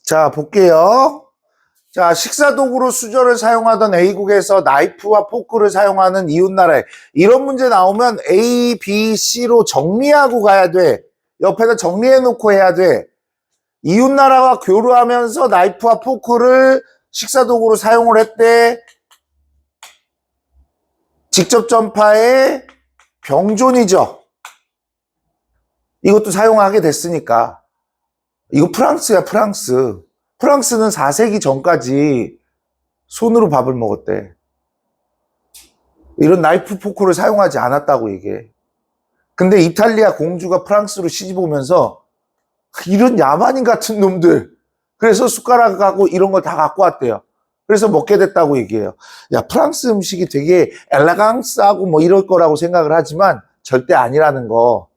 자, 볼게요. 자, 식사도구로 수저를 사용하던 A국에서 나이프와 포크를 사용하는 이웃나라에 이런 문제 나오면 A, B, C로 정리하고 가야 돼. 옆에다 정리해놓고 해야 돼. 이웃나라와 교류하면서 나이프와 포크를 식사도구로 사용을 했대. 직접 전파의 병존이죠. 이것도 사용하게 됐으니까. 이거 프랑스야, 프랑스. 프랑스는 4세기 전까지 손으로 밥을 먹었대. 이런 나이프 포크를 사용하지 않았다고 얘기해. 근데 이탈리아 공주가 프랑스로 시집 오면서 이런 야만인 같은 놈들, 그래서 숟가락하고 이런 걸 다 갖고 왔대요. 그래서 먹게 됐다고 얘기해요. 야, 프랑스 음식이 되게 엘레강스하고 뭐 이럴 거라고 생각을 하지만 절대 아니라는 거.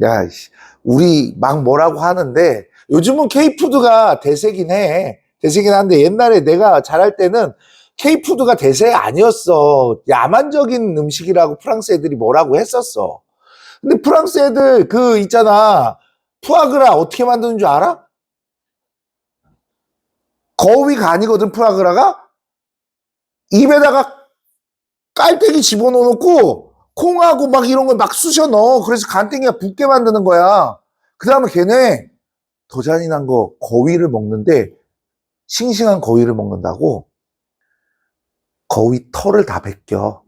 야, 우리 막 뭐라고 하는데 요즘은 K푸드가 대세긴 해. 대세긴 한데 옛날에 내가 자랄 때는 K푸드가 대세 아니었어. 야만적인 음식이라고 프랑스 애들이 뭐라고 했었어. 근데 프랑스 애들 그 있잖아. 푸아그라 어떻게 만드는 줄 알아? 거위가 아니거든, 푸아그라가. 입에다가 깔때기 집어넣어놓고 콩하고 막 이런 걸 막 쑤셔 넣어. 그래서 간땡이가 붓게 만드는 거야. 그 다음에 걔네 더 잔인한 거 거위를 먹는데 싱싱한 거위를 먹는다고 거위 털을 다 벗겨.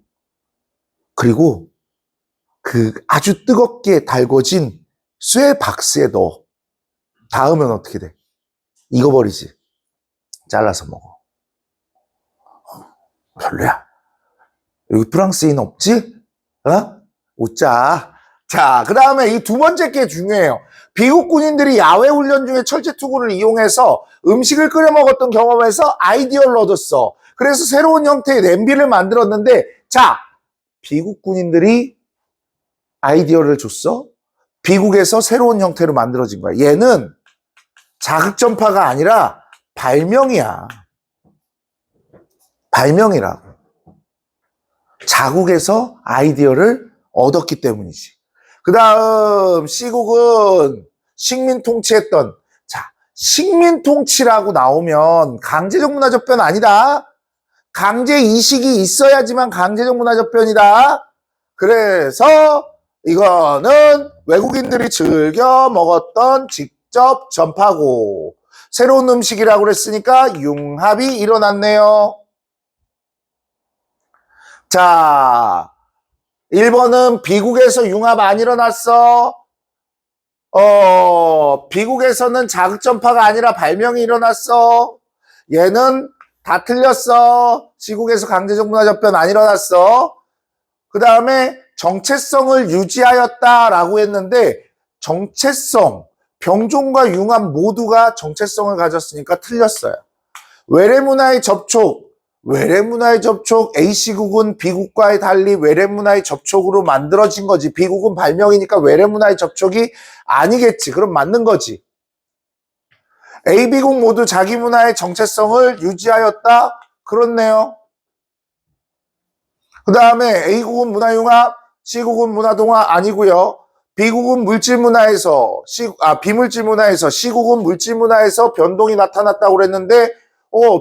그리고 그 아주 뜨겁게 달궈진 쇠 박스에 넣어. 닿으면 어떻게 돼? 익어버리지. 잘라서 먹어. 별로야. 여기 프랑스인 없지? 어? 웃자. 자, 그 다음에 이 두 번째 게 중요해요. 미국 군인들이 야외 훈련 중에 철제 투구를 이용해서 음식을 끓여 먹었던 경험에서 아이디어를 얻었어. 그래서 새로운 형태의 냄비를 만들었는데, 자, 미국 군인들이 아이디어를 줬어. 미국에서 새로운 형태로 만들어진 거야. 얘는 자극전파가 아니라 발명이야. 발명이라고. 자국에서 아이디어를 얻었기 때문이지. 그 다음 C국은 식민 통치했던, 자, 식민 통치라고 나오면 강제적 문화적변 아니다. 강제 이식이 있어야지만 강제적 문화적변이다. 그래서 이거는 외국인들이 즐겨 먹었던 직접 전파고, 새로운 음식이라고 그랬으니까 융합이 일어났네요. 자, 1번은 미국에서 융합 안 일어났어. 미국에서는 자극전파가 아니라 발명이 일어났어. 얘는 다 틀렸어. 시국에서 강제적 문화적변 안 일어났어. 그 다음에 정체성을 유지하였다라고 했는데 정체성, 병존과 융합 모두가 정체성을 가졌으니까 틀렸어요. 외래문화의 접촉, A시국은 B국과의 달리 외래문화의 접촉으로 만들어진 거지. B국은 발명이니까 외래문화의 접촉이 아니겠지. 그럼 맞는 거지. A, B국 모두 자기 문화의 정체성을 유지하였다. 그렇네요. 그 다음에 A국은 문화융합, C국은 문화동화 아니고요. B국은 물질문화에서, 비물질문화에서, C국은 물질문화에서 변동이 나타났다고 그랬는데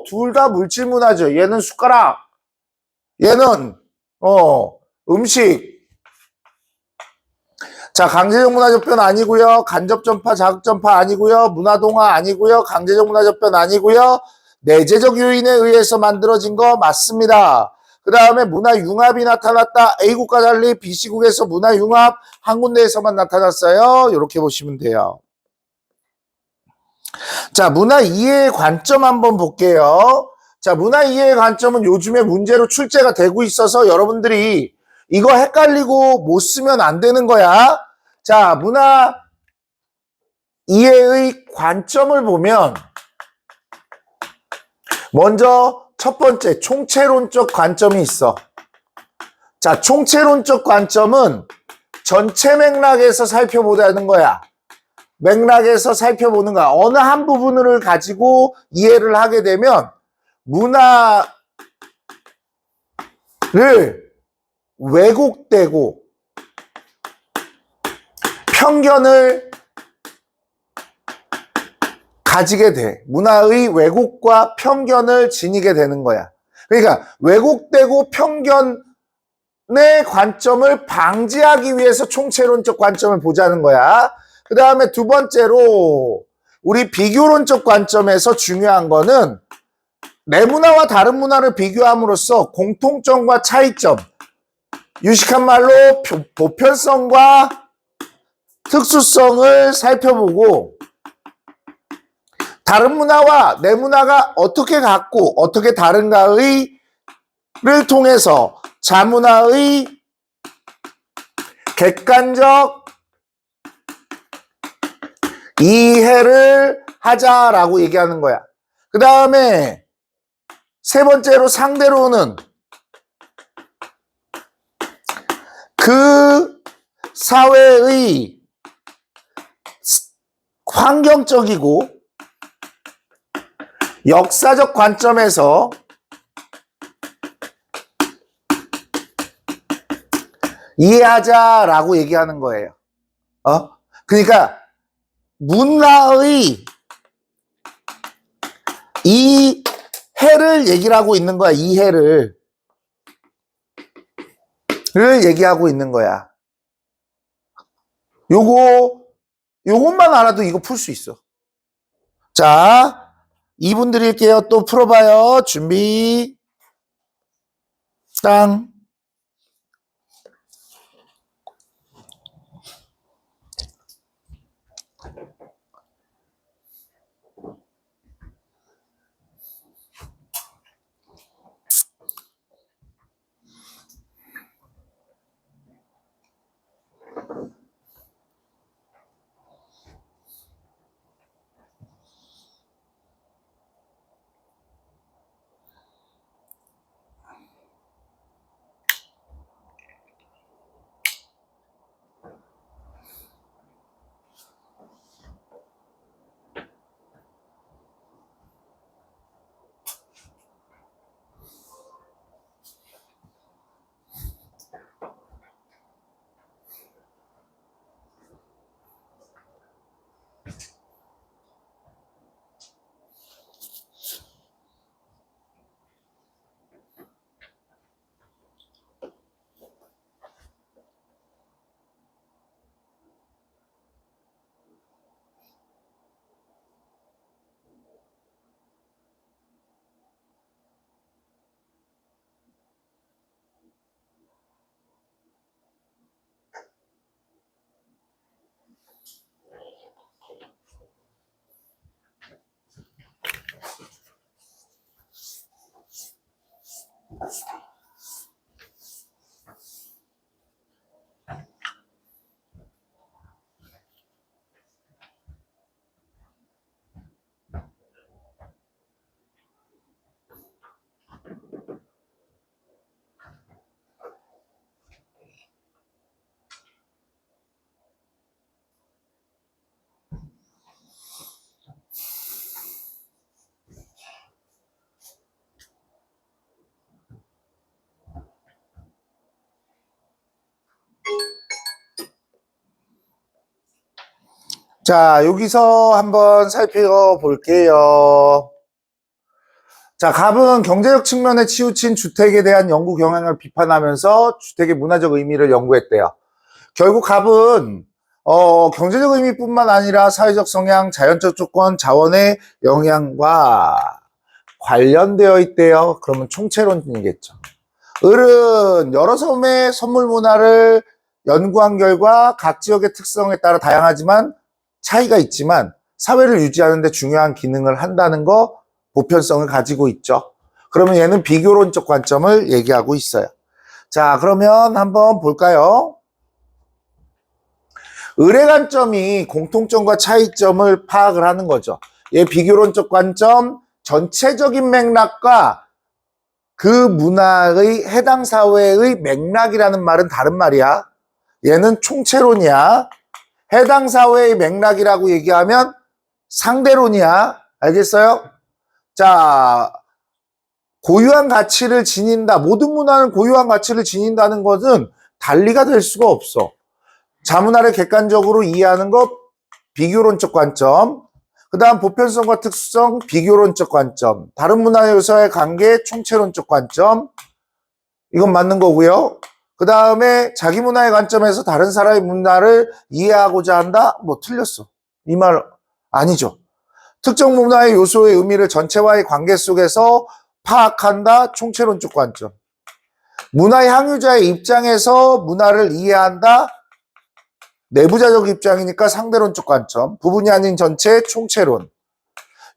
둘 다 물질문화죠. 얘는 숟가락, 얘는 음식. 자, 강제적 문화적변 아니고요. 간접전파, 자극전파 아니고요. 문화동화 아니고요. 강제적 문화적변 아니고요. 내재적 요인에 의해서 만들어진 거 맞습니다. 그 다음에 문화융합이 나타났다. A국과 달리 B시국에서 문화융합 한 군데에서만 나타났어요. 이렇게 보시면 돼요. 자, 문화 이해의 관점 한번 볼게요. 자, 문화 이해의 관점은 요즘에 문제로 출제가 되고 있어서 여러분들이 이거 헷갈리고 못 쓰면 안 되는 거야. 자, 문화 이해의 관점을 보면 먼저 첫 번째 총체론적 관점이 있어. 자, 총체론적 관점은 전체 맥락에서 살펴보자는 거야. 맥락에서 살펴보는 거야. 어느 한 부분을 가지고 이해를 하게 되면 문화를 왜곡되고 편견을 가지게 돼. 문화의 왜곡과 편견을 지니게 되는 거야. 그러니까 왜곡되고 편견의 관점을 방지하기 위해서 총체론적 관점을 보자는 거야. 그 다음에 두 번째로 우리 비교론적 관점에서 중요한 거는 내 문화와 다른 문화를 비교함으로써 공통점과 차이점, 유식한 말로 보편성과 특수성을 살펴보고 다른 문화와 내 문화가 어떻게 같고 어떻게 다른가를 통해서 자문화의 객관적 이해를 하자라고 얘기하는 거야. 그 다음에 세 번째로 상대로는 그 사회의 환경적이고 역사적 관점에서 이해하자라고 얘기하는 거예요. 그러니까 문화의 이해를 얘기를 하고 있는 거야. 이해를 얘기하고 있는 거야. 요것만 알아도 이거 풀 수 있어. 자, 2분 드릴게요. 또 풀어봐요. 준비. 땅. 자, 여기서 한번 살펴볼게요. 자, 갑은 경제적 측면에 치우친 주택에 대한 연구 경향을 비판하면서 주택의 문화적 의미를 연구했대요. 결국 갑은 경제적 의미뿐만 아니라 사회적 성향, 자연적 조건, 자원의 영향과 관련되어 있대요. 그러면 총체론이겠죠. 을은 여러 섬의 선물 문화를 연구한 결과 각 지역의 특성에 따라 다양하지만 차이가 있지만 사회를 유지하는 데 중요한 기능을 한다는 거 보편성을 가지고 있죠. 그러면 얘는 비교론적 관점을 얘기하고 있어요. 자, 그러면 한번 볼까요? 을의 관점이 공통점과 차이점을 파악을 하는 거죠. 얘 비교론적 관점, 전체적인 맥락과 그 문화의 해당 사회의 맥락이라는 말은 다른 말이야. 얘는 총체론이야. 해당 사회의 맥락이라고 얘기하면 상대론이야. 알겠어요? 자, 고유한 가치를 지닌다. 모든 문화는 고유한 가치를 지닌다는 것은 달리가 될 수가 없어. 자문화를 객관적으로 이해하는 것, 비교론적 관점. 그 다음 보편성과 특수성, 비교론적 관점, 다른 문화 요소의 관계, 총체론적 관점, 이건 맞는 거고요. 그 다음에 자기 문화의 관점에서 다른 사람의 문화를 이해하고자 한다? 뭐 틀렸어. 이 말 아니죠. 특정 문화의 요소의 의미를 전체와의 관계 속에서 파악한다? 총체론적 관점. 문화의 향유자의 입장에서 문화를 이해한다? 내부자적 입장이니까 상대론적 관점. 부분이 아닌 전체 총체론.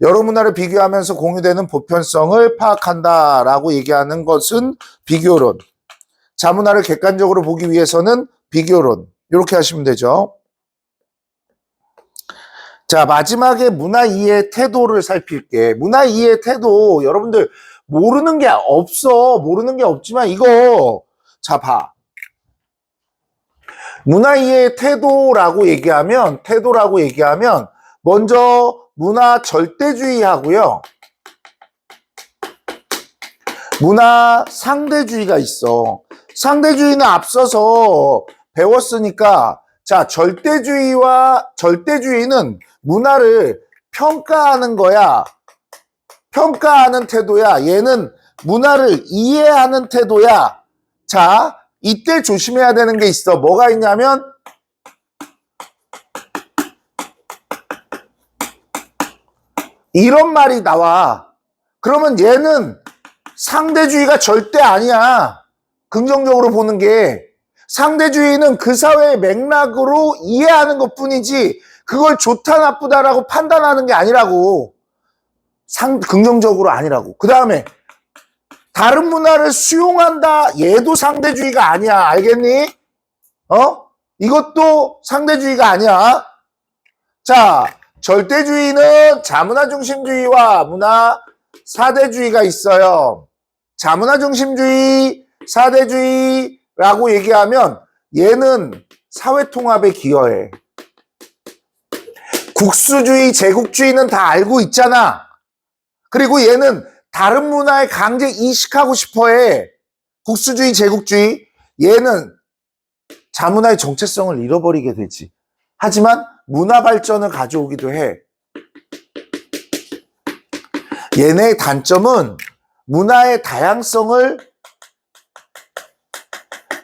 여러 문화를 비교하면서 공유되는 보편성을 파악한다라고 얘기하는 것은 비교론. 자문화를 객관적으로 보기 위해서는 비교론. 이렇게 하시면 되죠. 자, 마지막에 문화 이해 태도를 살필게. 문화 이해 태도, 여러분들 모르는 게 없어. 모르는 게 없지만 이거, 자, 봐. 문화 이해 태도라고 얘기하면, 먼저 문화 절대주의하고요. 문화 상대주의가 있어. 상대주의는 앞서서 배웠으니까, 자, 절대주의는 문화를 평가하는 거야. 평가하는 태도야. 얘는 문화를 이해하는 태도야. 자, 이때 조심해야 되는 게 있어. 뭐가 있냐면, 이런 말이 나와. 그러면 얘는 상대주의가 절대 아니야. 긍정적으로 보는 게. 상대주의는 그 사회의 맥락으로 이해하는 것 뿐이지 그걸 좋다 나쁘다라고 판단하는 게 아니라고. 긍정적으로 아니라고. 그 다음에 다른 문화를 수용한다. 얘도 상대주의가 아니야. 알겠니? 이것도 상대주의가 아니야. 자, 절대주의는 자문화 중심주의와 문화 사대주의가 있어요. 자문화 중심주의, 사대주의라고 얘기하면 얘는 사회통합에 기여해. 국수주의, 제국주의는 다 알고 있잖아. 그리고 얘는 다른 문화에 강제 이식하고 싶어해. 국수주의, 제국주의. 얘는 자문화의 정체성을 잃어버리게 되지. 하지만 문화 발전을 가져오기도 해. 얘네의 단점은 문화의 다양성을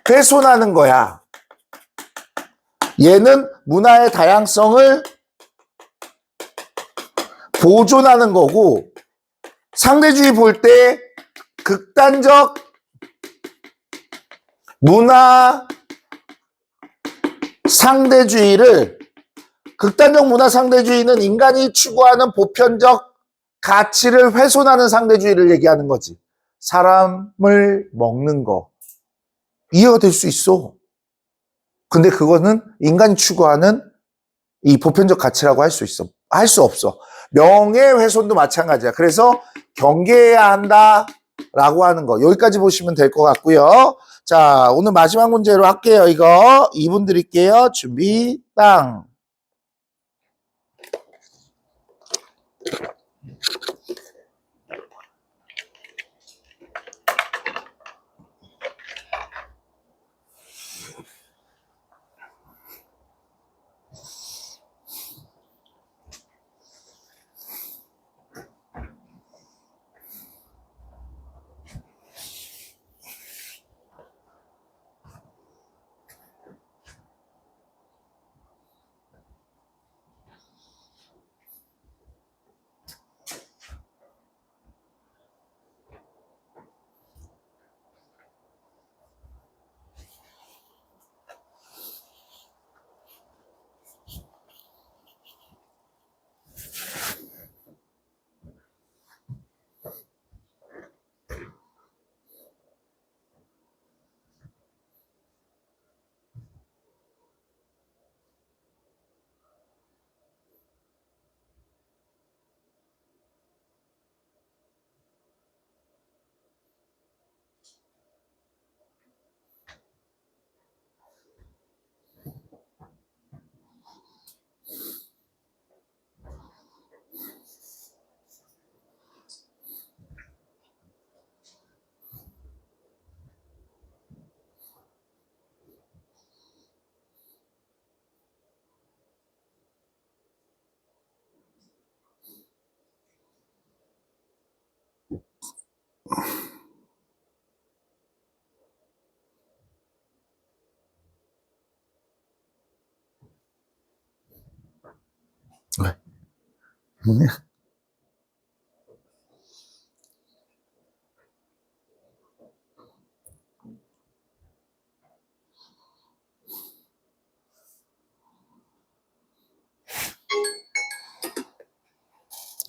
훼손하는 거야. 얘는 문화의 다양성을 보존하는 거고, 상대주의 볼 때 극단적 문화 상대주의를, 극단적 문화 상대주의는 인간이 추구하는 보편적 가치를 훼손하는 상대주의를 얘기하는 거지. 사람을 먹는 거. 이해가 될 수 있어. 근데 그거는 인간이 추구하는 이 보편적 가치라고 할 수 있어. 할 수 없어. 명예훼손도 마찬가지야. 그래서 경계해야 한다라고 하는 거. 여기까지 보시면 될 것 같고요. 자, 오늘 마지막 문제로 할게요. 이거 2분 드릴게요. 준비, 땅.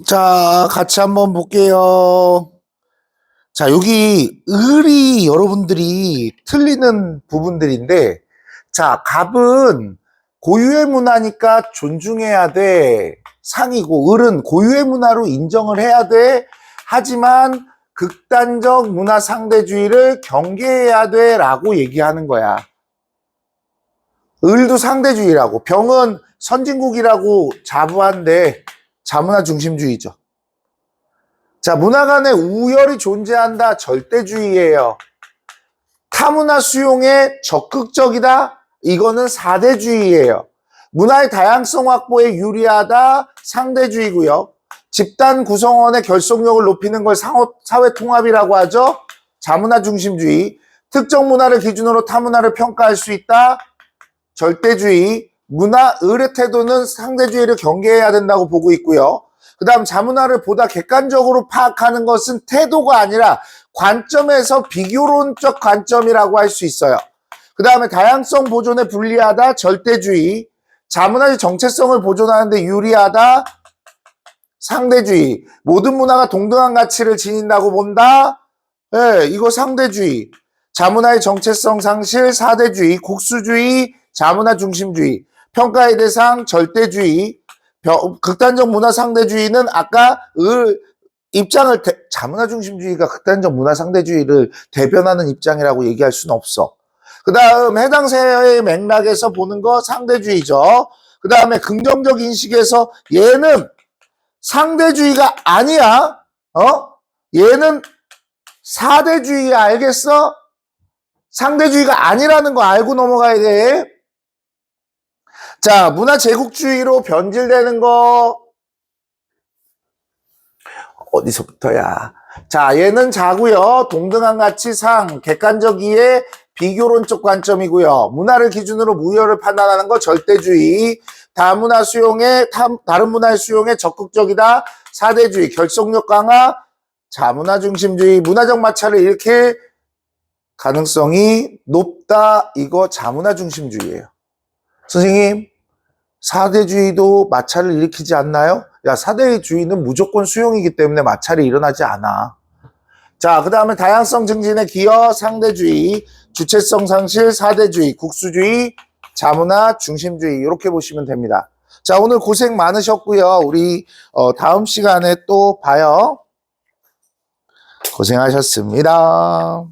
자, 같이 한번 볼게요. 자, 여기 을이 여러분들이 틀리는 부분들인데, 자, 갑은 고유의 문화니까 존중해야 돼. 상이고, 을은 고유의 문화로 인정을 해야 돼. 하지만 극단적 문화 상대주의를 경계해야 돼. 라고 얘기하는 거야. 을도 상대주의라고. 병은 선진국이라고 자부한데, 자문화 중심주의죠. 자, 문화 간에 우열이 존재한다. 절대주의예요. 타문화 수용에 적극적이다. 이거는 사대주의예요. 문화의 다양성 확보에 유리하다. 상대주의고요. 집단 구성원의 결속력을 높이는 걸 사회 통합이라고 하죠. 자문화 중심주의. 특정 문화를 기준으로 타문화를 평가할 수 있다. 절대주의. 문화, 을의 태도는 상대주의를 경계해야 된다고 보고 있고요. 그 다음 자문화를 보다 객관적으로 파악하는 것은 태도가 아니라 관점에서 비교론적 관점이라고 할 수 있어요. 그 다음에 다양성 보존에 불리하다. 절대주의. 자문화의 정체성을 보존하는데 유리하다. 상대주의. 모든 문화가 동등한 가치를 지닌다고 본다. 네, 이거 상대주의. 자문화의 정체성 상실. 사대주의. 국수주의. 자문화 중심주의. 평가의 대상. 절대주의. 극단적 문화 상대주의는 아까 입장을 자문화 중심주의가 극단적 문화 상대주의를 대변하는 입장이라고 얘기할 수는 없어. 그 다음 해당 사회의 맥락에서 보는 거 상대주의죠. 그 다음에 긍정적 인식에서 얘는 상대주의가 아니야. 얘는 사대주의야. 알겠어? 상대주의가 아니라는 거 알고 넘어가야 돼. 자, 문화 제국주의로 변질되는 거 어디서부터야? 자, 얘는 자고요. 동등한 가치 상, 객관적 이해, 비교론적 관점이고요. 문화를 기준으로 무효를 판단하는 거 절대주의. 다문화 수용에 다른 문화의 수용에 적극적이다. 사대주의. 결속력 강화. 자문화 중심주의. 문화적 마찰을 일으킬 가능성이 높다. 이거 자문화 중심주의예요. 선생님, 사대주의도 마찰을 일으키지 않나요? 야, 사대주의는 무조건 수용이기 때문에 마찰이 일어나지 않아. 자, 그 다음에 다양성 증진에 기여, 상대주의, 주체성 상실, 사대주의, 국수주의, 자문화, 중심주의 이렇게 보시면 됩니다. 자, 오늘 고생 많으셨고요. 우리 다음 시간에 또 봐요. 고생하셨습니다.